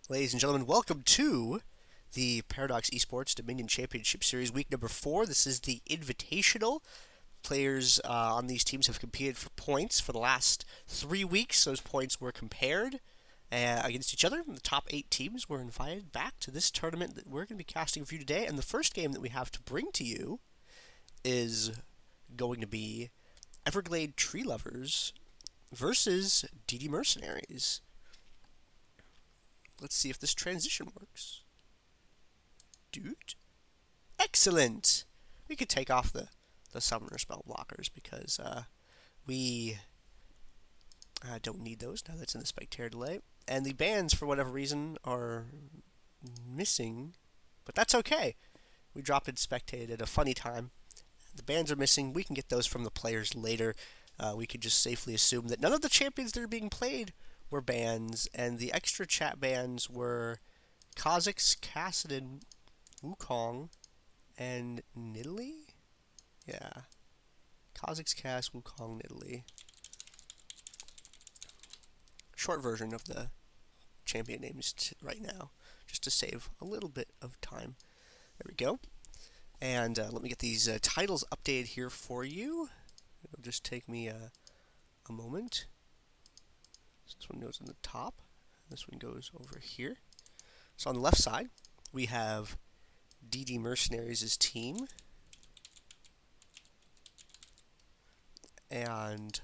Ladies and gentlemen, welcome to the Paradox Esports Dominion Championship Series, week number 4. This is the Invitational. Players on these teams have competed for points for the last 3 weeks. Those points were compared against each other. The top 8 teams were invited back to this tournament that we're going to be casting for you today. And the first game that we have to bring to you is going to be Everglade Tree Lovers versus DD Mercenaries. Let's see if this transition works. Dude. Excellent! We could take off the summoner spell blockers because we don't need those now that's in the spectator delay. And the bans, for whatever reason, are missing, but that's okay. We dropped in spectate at a funny time. The bans are missing. We can get those from the players later. We could just safely assume that none of the champions that are being played were bans, and the extra chat bans were Kha'Zix, Kassadin, Wukong, and Nidalee? Yeah. Kha'Zix, Cass, Wukong, Nidalee. Short version of the champion names right now, just to save a little bit of time. There we go. And let me get these titles updated here for you. It'll just take me a moment. This one goes on the top. This one goes over here. So on the left side, we have DD Mercenaries' team. And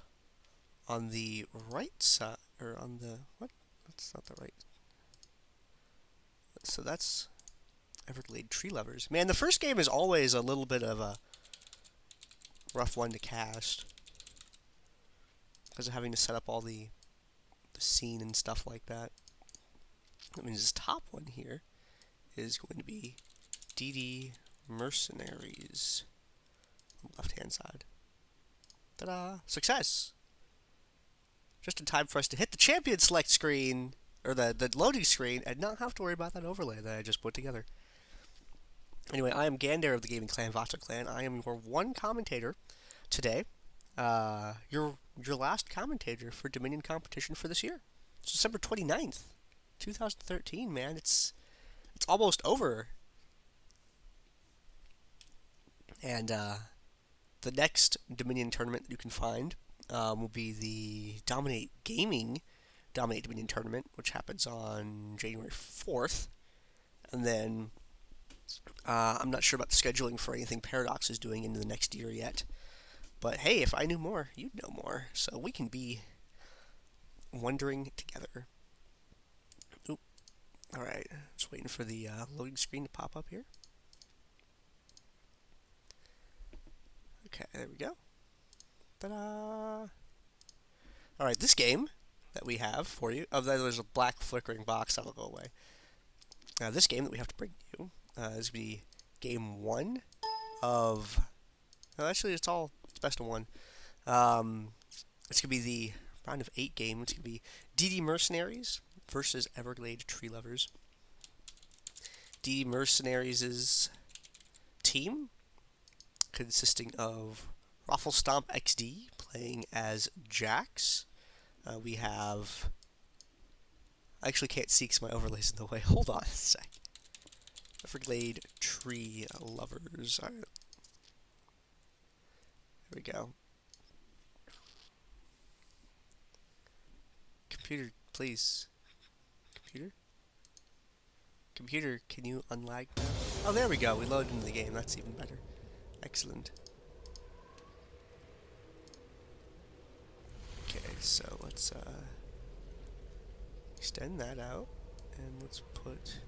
on the right side, or on the, what? That's not the right. So that's Everglade Tree Lovers. Man, the first game is always a little bit of a rough one to cast, because of having to set up all the scene and stuff like that. I mean, this top one here is going to be DD Mercenaries on the left-hand side. Ta-da! Success! Just in time for us to hit the champion select screen, or the loading screen, and not have to worry about that overlay that I just put together. Anyway, I am Gandair of the gaming clan, Vata Clan. I am your one commentator today. Your last commentator for Dominion competition for this year. It's December 29th, 2013, man. It's almost over. And the next Dominion tournament that you can find will be the Dominate Dominion tournament, which happens on January 4th. And then I'm not sure about the scheduling for anything Paradox is doing into the next year yet. But hey, if I knew more, you'd know more. So we can be wondering together. Oop. Alright, just waiting for the loading screen to pop up here. Okay, there we go. Ta-da! Alright, this game that we have for you, there's a black flickering box that'll go away. This game that we have to bring to you is going to be game 1 of... No, actually, it's best of 1. It's going to be the round of 8 game. It's going to be DD Mercenaries versus Everglade Tree Lovers. DD Mercenaries' team, consisting of Raffle Stomp XD playing as Jax. We have... I actually can't see because my overlay's in the way. Hold on a sec. Everglade Tree Lovers. Alright. There we go. Computer, please. Computer? Computer, can you unlag? Oh, there we go. We loaded into the game. That's even better. Excellent. Okay, so let's extend that out, and let's put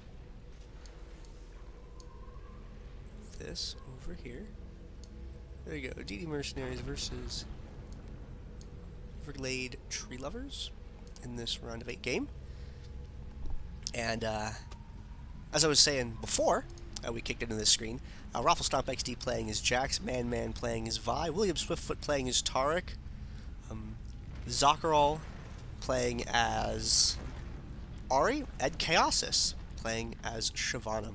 this over here. There you go, DD Mercenaries versus Everglade Tree Lovers in this round of 8 game. And as I was saying before we kicked into this screen, Raffle Stomp XD playing as Jax, Man playing as Vi, William Swiftfoot playing as Tarek, Zakharol playing as Ari, and Chaosis playing as Shyvana.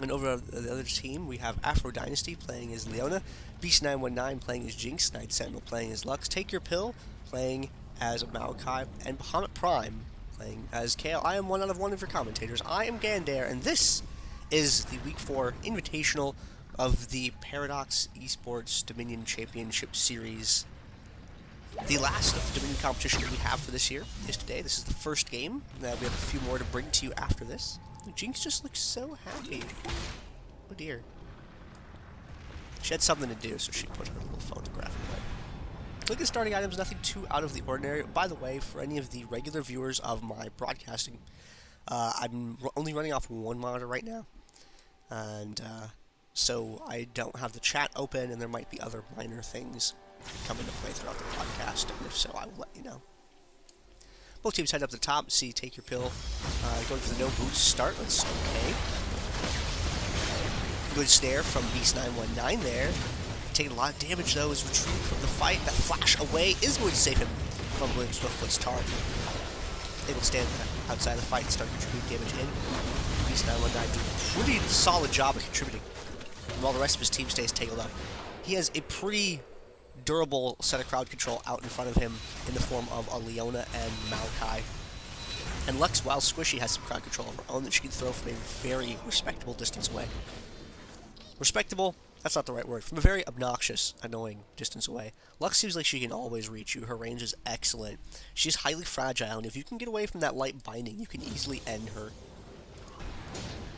And over the other team, we have Afro Dynasty playing as Leona, Beast919 playing as Jinx, Night Sentinel playing as Lux, Take Your Pill playing as Maokai, and Bahamut Prime playing as Kale. I am one out of one of your commentators. I am Gandair, and this is the Week 4 Invitational of the Paradox Esports Dominion Championship Series. The last of the Dominion competition that we have for this year is today. This is the first game. We have a few more to bring to you after this. Jinx just looks so happy. Oh dear. She had something to do, so she put her little photograph away. Look at starting items, nothing too out of the ordinary. By the way, for any of the regular viewers of my broadcasting, I'm only running off one monitor right now. And so I don't have the chat open, and there might be other minor things come into play throughout the podcast, and if so, I will let you know. Both teams head up to the top, see, take your pill. Going for the no boost start, that's okay. Good snare from Beast919 there. Taking a lot of damage though, is retrieved from the fight. That flash away is going to save him from William Swiftfoot's target. Able to stand outside the fight and start contributing damage in. Beast919 doing a pretty solid job of contributing, while the rest of his team stays tangled up. He has a pretty durable set of crowd control out in front of him in the form of a Leona and Maokai. And Lux, while squishy, has some crowd control of her own that she can throw from a very respectable distance away. Respectable? That's not the right word. From a very obnoxious, annoying distance away. Lux seems like she can always reach you. Her range is excellent. She's highly fragile, and if you can get away from that light binding, you can easily end her.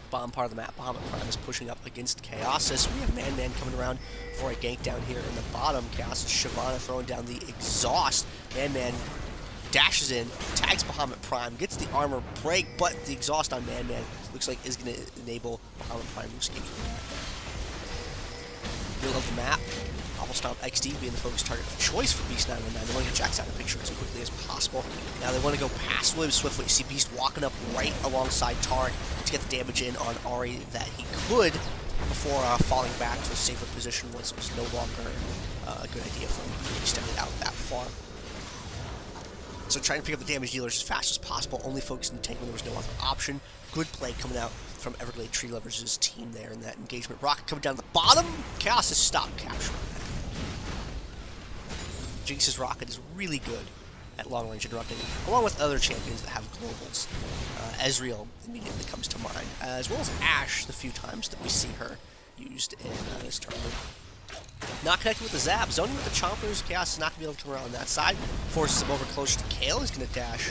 Bottom part of the map, Bahamut Prime is pushing up against Chaosis. We have Man coming around for a gank down here in the bottom. Chaosis, Shyvana throwing down the exhaust. Man dashes in, tags Bahamut Prime, gets the armor break, but the exhaust on Man looks like is going to enable Bahamut Prime to escape from that. Middle of the map, Awful Stomp XD being the focus target of choice for Beast919. They want to get Jax out of the picture as quickly as possible. Now they want to go past William Swiftfoot. You see Beast walking up right alongside Tarek to get the damage in on Ari that he could before falling back to a safer position once it was no longer a good idea for him to extend it out that far. So trying to pick up the damage dealers as fast as possible, only focusing the tank when there was no other option. Good play coming out from Everglade Tree Lovers' team there in that engagement. Rocket coming down to the bottom. Chaos has stopped capturing that. Jinx's Rocket is really good at long range interrupting, along with other champions that have globals. Ezreal immediately comes to mind, as well as Ashe the few times that we see her used in this tournament. Not connected with the Zap, zoning with the Chompers. Chaos is not going to be able to come around that side. Forces him over closer to Kale. He's going to dash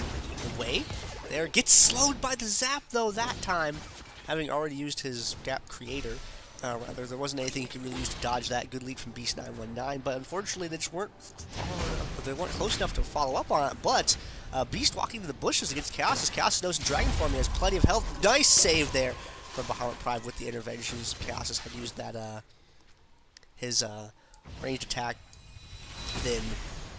away. There, gets slowed by the Zap though that time, having already used his Gap Creator. Rather, there wasn't anything he could really use to dodge that. Good lead from Beast919, but unfortunately they just weren't close enough to follow up on it. But Beast walking to the bushes against Chaos, as Chaos knows in Dragon Form he has plenty of health. Nice save there from Bahamut Prime with the interventions. Chaos had used that his ranged attack,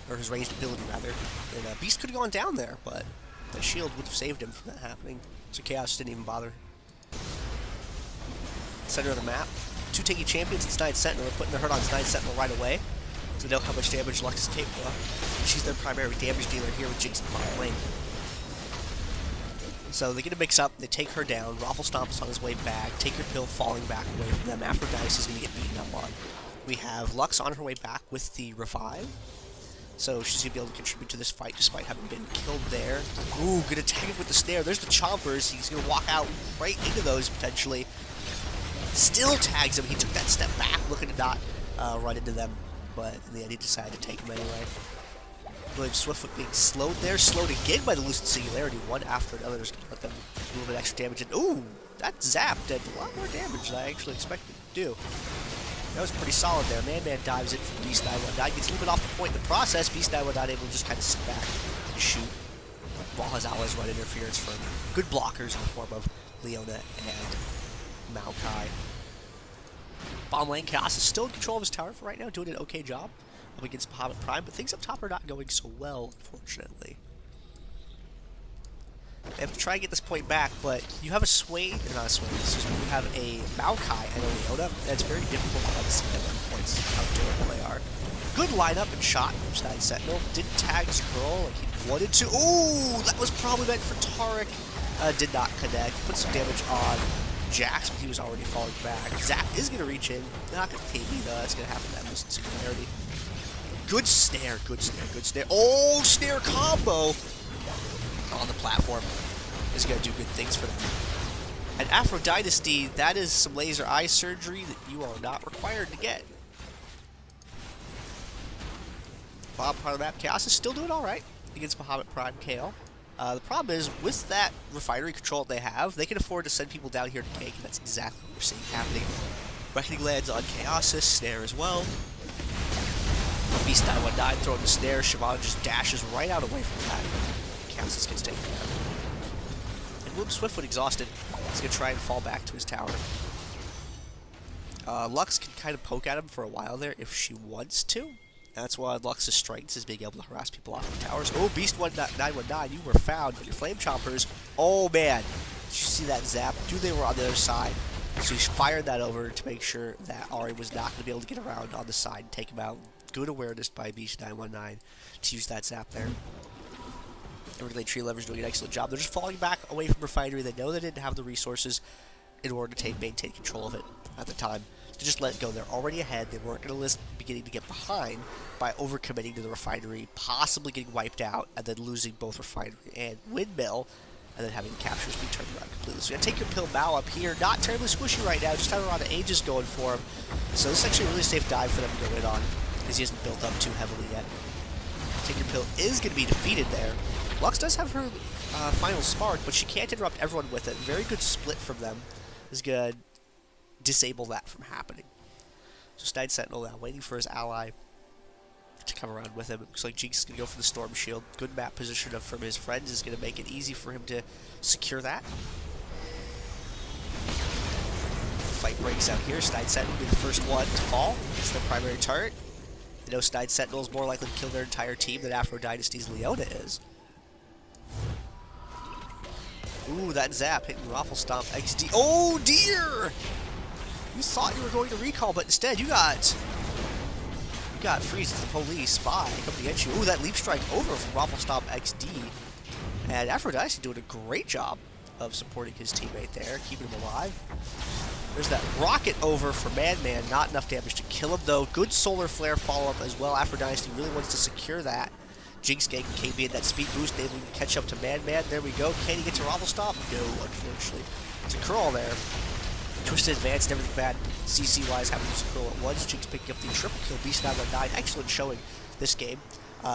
or his ranged ability rather. And Beast could have gone down there, but the shield would have saved him from that happening. So Chaos didn't even bother. Center of the map. Two tanky champions and Snide Sentinel are putting their hurt on Snide Sentinel right away. So they know how much damage Lux is capable of. She's their primary damage dealer here with Jinx in the bottom lane. So they get a mix up, they take her down. Raffle Stomp is on his way back. Take your pill falling back away from them. Aphrodite is going to get beaten up on. We have Lux on her way back with the revive. So she's going to be able to contribute to this fight despite having been killed there. Ooh, going to tag him with the snare. There's the Chompers. He's going to walk out right into those potentially. Still tags him. He took that step back, looking to not run into them, but in the end he decided to take him anyway. William Swiftfoot being slowed there, slowed again by the Lucid Singularity, one after another, is going to let them a little bit extra damage. And ooh, that Zap did a lot more damage than I actually expected to do. That was pretty solid there. Man dives in from Beast919, gets a little bit off the point in the process. Beast919 able to just kind of sit back and shoot, while his allies run interference from good blockers in the form of Leona and Maokai. Bottom lane, Chaos is still in control of his tower for right now, doing an okay job up against Bahamut Prime, but things up top are not going so well, unfortunately. They have to try and get this point back, but you have a Sway, or not a Sway, you have a Maokai and a Leona, and it's very difficult to see them on points, how durable they are. Good lineup and shot from Snide Sentinel. Didn't tag Skrull like he wanted to. Ooh, that was probably meant for Tarek. Did not connect. Put some damage on Jax, but he was already falling back. Zap is going to reach in. Not going to take me, though. That's going to happen to that most singularity. Good snare, good snare, good snare. Oh, snare combo! on the platform is going to do good things for them. And Afro Dynasty, that is some laser eye surgery that you are not required to get. Bottom part of the map, Chaos is still doing alright against Bahamut Prime KO. The problem is, with that refinery control that they have, they can afford to send people down here to tank, and that's exactly what we're seeing happening. Reckoning lands on Chaos' snare as well. Beast 919 throwing the snare, Siobhan just dashes right out away from that. Chaos gets taken down. And Wimp Swiftfoot exhausted. He's going to try and fall back to his tower. Lux can kind of poke at him for a while there if she wants to. That's why Lux's strengths is being able to harass people off the towers. Oh, Beast 919, you were found, but your Flame Chompers, oh man. Did you see that zap? Dude, they were on the other side. So he fired that over to make sure that Ari was not going to be able to get around on the side and take him out. Good awareness by Beast 919 to use that zap there. Everglade Tree Lever's doing an excellent job. They're just falling back away from Refinery. They know they didn't have the resources in order to maintain control of it at the time. To just let it go. They're already ahead. They weren't going to beginning to get behind by overcommitting to the Refinery, possibly getting wiped out, and then losing both Refinery and Windmill, and then having the captures be turned around completely. So you gotta take your pill Mao up here. Not terribly squishy right now. Just have a lot of Aegis going for him. So this is actually a really safe dive for them to go in on, because he hasn't built up too heavily yet. Take your pill is going to be defeated there. Lux does have her final spark, but she can't interrupt everyone with it. Very good split from them is going to disable that from happening. So Snide Sentinel now waiting for his ally to come around with him. It looks like Jinx is going to go for the Storm Shield. Good map position from his friends is going to make it easy for him to secure that. Fight breaks out here. Snide Sentinel will be the first one to fall. It's their primary turret. You know, Snide Sentinel is more likely to kill their entire team than Afro Dynasty's Leona is. Ooh, that zap hitting Raffle Stomp XD. Oh dear! You thought you were going to recall, but instead you got Freeze as the police spy coming against you. Ooh, that leap strike over from Raffle Stomp XD. And Afro Dynasty doing a great job of supporting his teammate there, keeping him alive. There's that rocket over for Madman, not enough damage to kill him though. Good solar flare follow-up as well. Afro Dynasty really wants to secure that. Jinx getting KB in that speed boost, able to catch up to Madman. There we go. Can he get to Raffle Stomp? No, unfortunately. It's a curl there. Twisted advance and everything bad. CC-wise, having to use a curl at once. Jinx picking up the triple kill. Beast 919, excellent showing this game.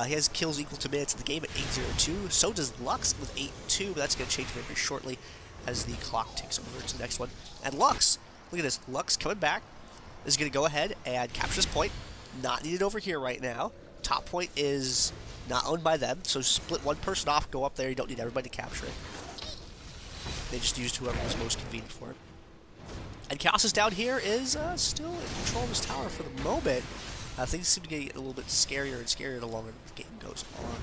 He has kills equal to minutes in the game at 8:02. So does Lux with 8:2, but that's going to change very shortly as the clock ticks over to the next one. And Lux, look at this. Lux coming back is going to go ahead and capture this point. Not needed over here right now. Top point is not owned by them, so split one person off, go up there. You don't need everybody to capture it. They just used whoever was most convenient for it. And Chaos down here is still in control of his tower for the moment. Things seem to get a little bit scarier and scarier the longer the game goes on.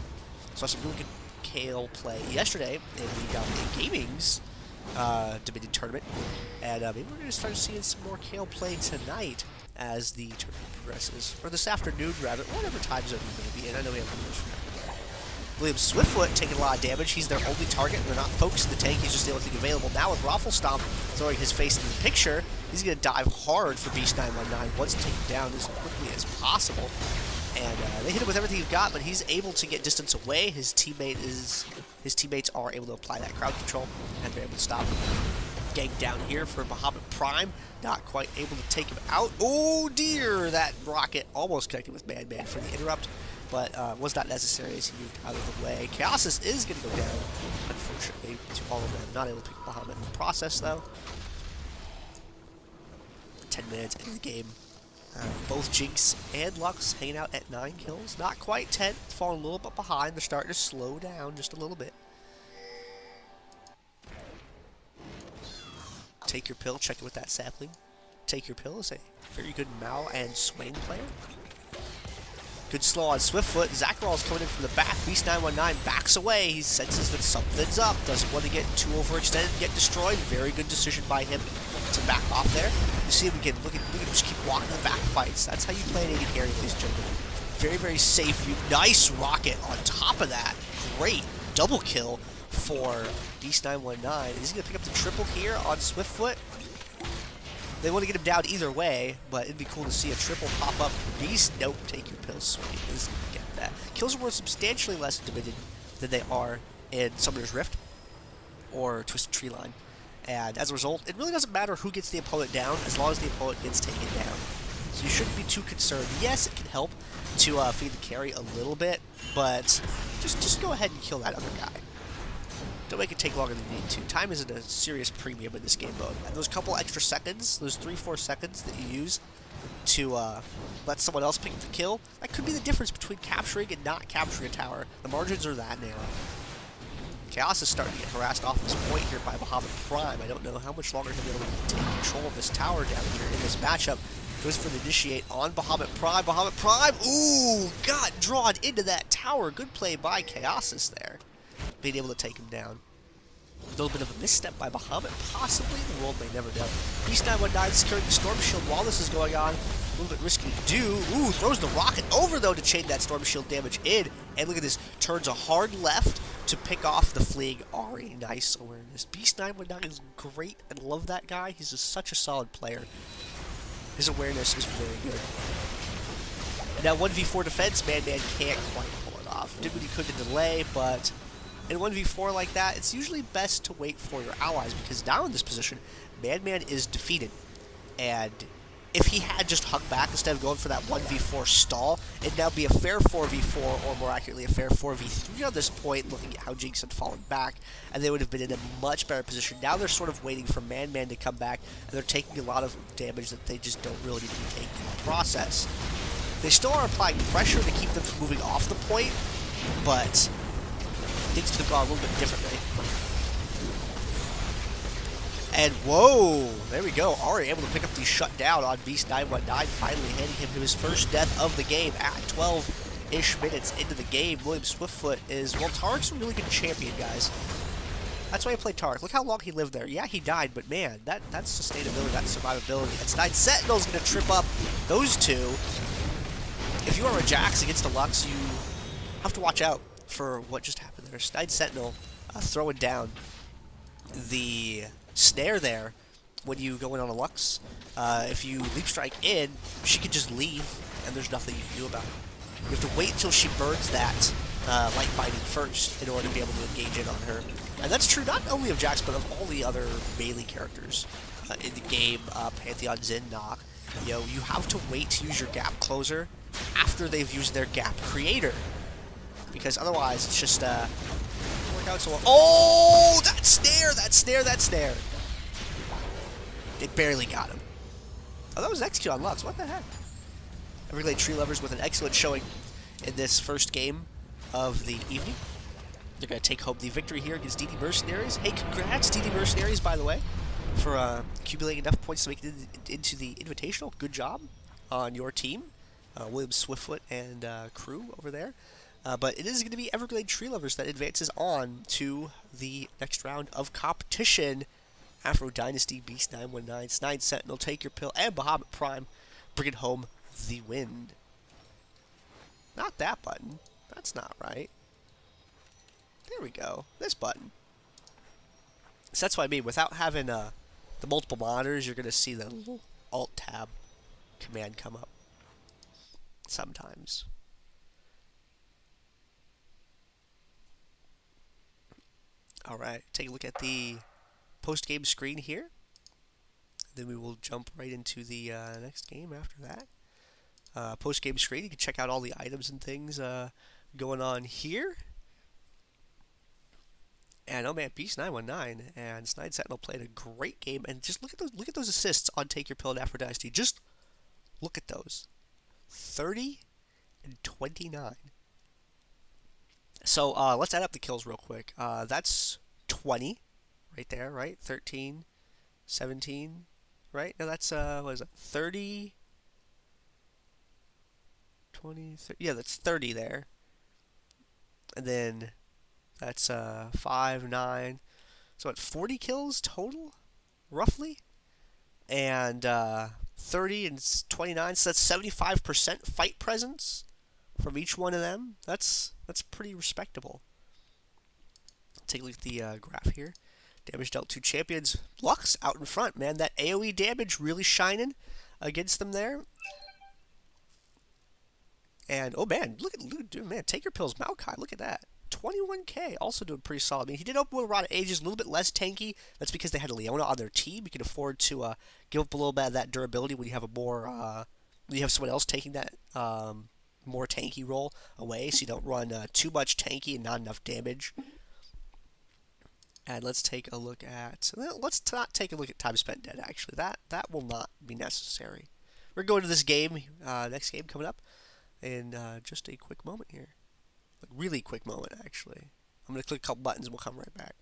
So some really good Kale play yesterday in the Dominating Gaming's Dominion tournament. And maybe we're going to start seeing some more Kale play tonight as the tournament progresses. Or this afternoon, rather, whatever time zone you're going to be in. I know we have viewers from everywhere. William Swiftfoot taking a lot of damage. He's their only target. They're not focusing the tank. He's just the only thing available. Now with Raffle Stomp throwing his face into the picture, he's going to dive hard for Beast 919. Wants to take him down as quickly as possible. And they hit him with everything he's got, but he's able to get distance away. His teammates are able to apply that crowd control, and they're able to stop him. Gang down here for Bahamut Prime. Not quite able to take him out. Oh dear! That rocket almost connected with Madman for the interrupt, but was not necessary as he moved out of the way. Chaos is going to go down, unfortunately, to all of them. Not able to pick Bahamut in the process, though. 10 minutes into the game. Both Jinx and Lux hanging out at 9 kills. Not quite 10, falling a little bit behind. They're starting to slow down just a little bit. Take your pill, check it with that sapling. Take your pill is a very good Mao and Swain player. Good slow on Swiftfoot. Zakaral's coming in from the back. Beast 919 backs away. He senses that something's up. Doesn't want to get too overextended and get destroyed. Very good decision by him to back off there. You see him again. Look at him just keep walking the back fights. That's how you play an AD carry with these gentlemen. Very, very safe. Nice rocket on top of that. Great double kill for Beast 919. Is he going to pick up the triple here on Swiftfoot? They want to get him down either way, but it'd be cool to see a triple pop up for Beast. Nope, take your pill, Swain. Isn't going to get that. Kills are worth substantially less in Dominion than they are in Summoner's Rift or Twisted Tree Line. And as a result, it really doesn't matter who gets the opponent down as long as the opponent gets taken down. So you shouldn't be too concerned. Yes, it can help to feed the carry a little bit, but just go ahead and kill that other guy. Don't make it take longer than you need to. Time is at a serious premium in this game mode. And those couple extra seconds, those 3-4 seconds that you use to let someone else pick the kill, that could be the difference between capturing and not capturing a tower. The margins are that narrow. Chaos is starting to get harassed off this point here by Bahamut Prime. I don't know how much longer he'll be able to take control of this tower down here in this matchup. Goes for the initiate on Bahamut Prime. Bahamut Prime, ooh, got drawn into that tower. Good play by Chaosis there, being able to take him down. A little bit of a misstep by Bahamut, possibly. The world may never know. Beast 919 securing the Storm Shield while this is going on. A little bit risky to do. Ooh, throws the rocket over, though, to chain that Storm Shield damage in. And look at this. Turns a hard left to pick off the fleeing Ahri. Nice awareness. Beast 919 is great. I love that guy. He's such a solid player. His awareness is very good. And now 1v4 defense, Man-Man can't quite pull it off. Did what he could to delay, but in 1v4 like that, it's usually best to wait for your allies, because now in this position, Man-Man is defeated. And if he had just hung back instead of going for that 1v4 stall, it'd now be a fair 4v4, or more accurately, a fair 4v3 on this point, looking at how Jinx had fallen back, and they would have been in a much better position. Now they're sort of waiting for Man-Man to come back, and they're taking a lot of damage that they just don't really need to be taking in the process. They still are applying pressure to keep them from moving off the point, but things could have gone a little bit differently. And whoa, there we go. Ahri able to pick up the shutdown on Beast 919, finally handing him to his first death of the game at 12-ish minutes into the game. William Swiftfoot is, well, Tark's a really good champion, guys. That's why I play Tark. Look how long he lived there. Yeah, he died, but man, that's sustainability, that's survivability. And Snide Sentinel's going to trip up those two. If you are a Jax against a Lux, you have to watch out for what just happened there. Snide Sentinel throwing down the snare there when you go in on a Lux. If you leap strike in, she can just leave, and there's nothing you can do about it. You have to wait until she burns that light binding first in order to be able to engage in on her. And that's true not only of Jax, but of all the other melee characters in the game. Pantheon, Xin, Nock. You know, you have to wait to use your gap closer after they've used their gap creator, because otherwise it's just work out so well. Oh, that snare, that snare, that snare! It barely got him. Oh, that was an execute on Lux. What the heck? Everglade Tree Lovers with an excellent showing in this first game of the evening. They're going to take home the victory here against DD Mercenaries. Hey, congrats, DD Mercenaries, by the way, for accumulating enough points to make it into the Invitational. Good job on your team, William Swiftfoot and crew over there. But it is going to be Everglade Tree Lovers that advances on to the next round of competition. Afro Dynasty, Beast 919, Snide Sentinel, Take Your Pill, and Bahamut Prime bringing home the win. Not that button. That's not right. There we go. This button. So that's what I mean. Without having the multiple monitors, you're going to see the little Alt-Tab command come up. Sometimes. Alright, take a look at the post-game screen here. Then we will jump right into the next game after that. Post-game screen, you can check out all the items and things going on here. And oh man, Beast 919 and Snide Sentinel played a great game. And just look at those assists on Take Your Pill and Afro Dynasty. Just look at those. 30 and 29. So let's add up the kills real quick. That's 20 right there, right? 13, 17, right? No, that's, what is it? 30, 20, 30, yeah, that's 30 there. And then that's 5, 9. So what, 40 kills total, roughly? And 30 and 29, so that's 75% fight presence from each one of them. That's pretty respectable. Take a look at the graph here. Damage dealt to champions. Lux out in front, man. That AoE damage really shining against them there. And oh man, look at man, Take Your Pills, Maokai. Look at that. 21k, also doing pretty solid. I mean, he did open with a lot of ages, a little bit less tanky. That's because they had a Leona on their team. You can afford to give up a little bit of that durability when you have a more, when you have someone else taking that more tanky role away, so you don't run too much tanky and not enough damage. And let's take a look at. Let's not take a look at time spent dead. Actually, that will not be necessary. We're going to this game, next game coming up, in just a quick moment here. Like really quick moment, actually. I'm gonna click a couple buttons and we'll come right back.